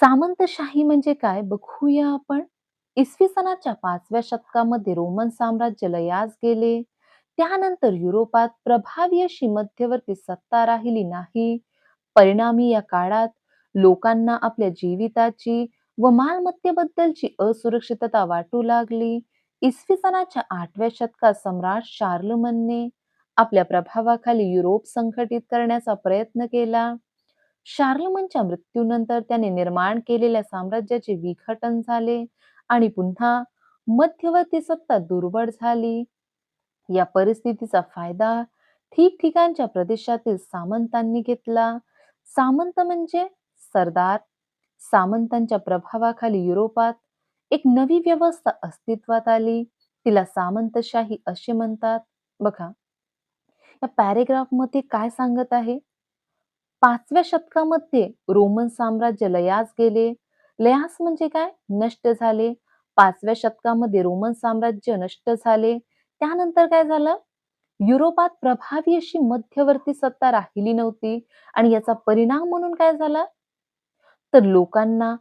सामंतशाही म्हणजे काय बघूया आपण. इसवी सनाच्या 5व्या शतकामध्ये रोमन साम्राज्य लयास गेले. त्यानंतर युरोपात प्रभावी अशी मध्यवर्ती सत्ता राहिली नाही. परिणामी या काळात लोकांना आपल्या जीविताची व मालमत्तेबद्दलची असुरक्षितता वाटू लागली. इसवी सनाच्या 8व्या शतकात सम्राट शार्लमनने आपल्या प्रभावाखाली युरोप संघटित करण्याचा प्रयत्न केला. शार्लमनच्या मृत्यूनंतर त्याने निर्माण केलेल्या साम्राज्याचे विघटन झाले आणि पुन्हा मध्यवर्ती सत्ता दुर्बळ झाली. या परिस्थितीचा फायदा ठिकठिकाणच्या प्रदेशातील सामंतांनी घेतला. सामंत म्हणजे सरदार. सामंतांच्या प्रभावाखाली युरोपात एक नवी व्यवस्था अस्तित्वात आली. तिला सामंतशाही असे म्हणतात. बघा, या पॅरेग्राफ मध्ये काय सांगत आहे. 5व्या शतकामध्ये रोमन साम्राज्य लयास गेले. लयास म्हणजे काय? नष्ट झाले. 5व्या शतकामध्ये रोमन साम्राज्य नष्ट झाले. त्यानंतर काय झालं? युरोपात प्रभावी अशी मध्यवर्ती सत्ता राहिली नव्हती आणि याचा परिणाम म्हणून काय झाला? तर लोकांना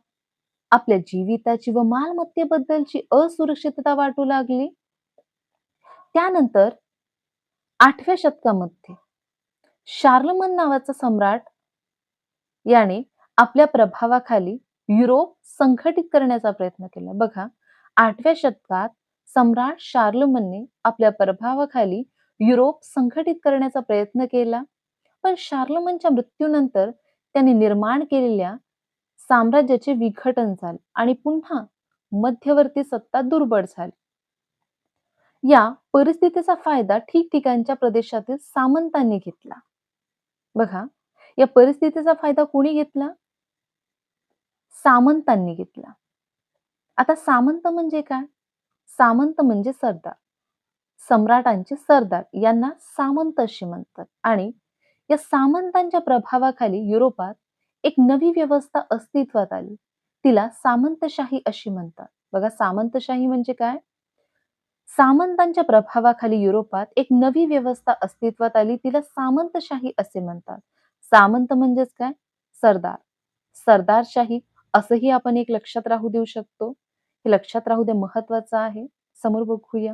आपल्या जीविताची व मालमत्तेबद्दलची असुरक्षितता वाटू लागली. त्यानंतर 8व्या शतकामध्ये शार्लमन नावाचा सम्राट याने आपल्या प्रभावाखाली युरोप संघटित करण्याचा प्रयत्न केला. बघा, 8व्या शतकात सम्राट शार्लमनने आपल्या प्रभावाखाली युरोप संघटित करण्याचा प्रयत्न केला. पण शार्लमनच्या मृत्यूनंतर त्याने निर्माण केलेल्या साम्राज्याचे विघटन झाले आणि पुन्हा मध्यवर्ती सत्ता दुर्बळ झाली. या परिस्थितीचा फायदा ठिकठिकाणच्या प्रदेशातील सामंतांनी घेतला. बघा, या परिस्थितीचा फायदा कोणी घेतला? सामंतांनी घेतला. आता सामंत म्हणजे काय? सामंत म्हणजे सरदार. सम्राटांचे सरदार यांना सामंत असे म्हणतात आणि या सामंतांच्या प्रभावाखाली युरोपात एक नवी व्यवस्था अस्तित्वात आली. तिला सामंतशाही अशी म्हणतात. बघा, सामंतशाही म्हणजे काय? सामंतांच्या प्रभावाखाली युरोपात एक नवी व्यवस्था अस्तित्वात आली. तिला सामंतशाही असे म्हणतात. सामंत म्हणजेच काय? सरदार. सरदारशाही असंही आपण एक लक्षात राहू देऊ शकतो. हे लक्षात राहू दे, महत्वाचं आहे. समोर बघूया.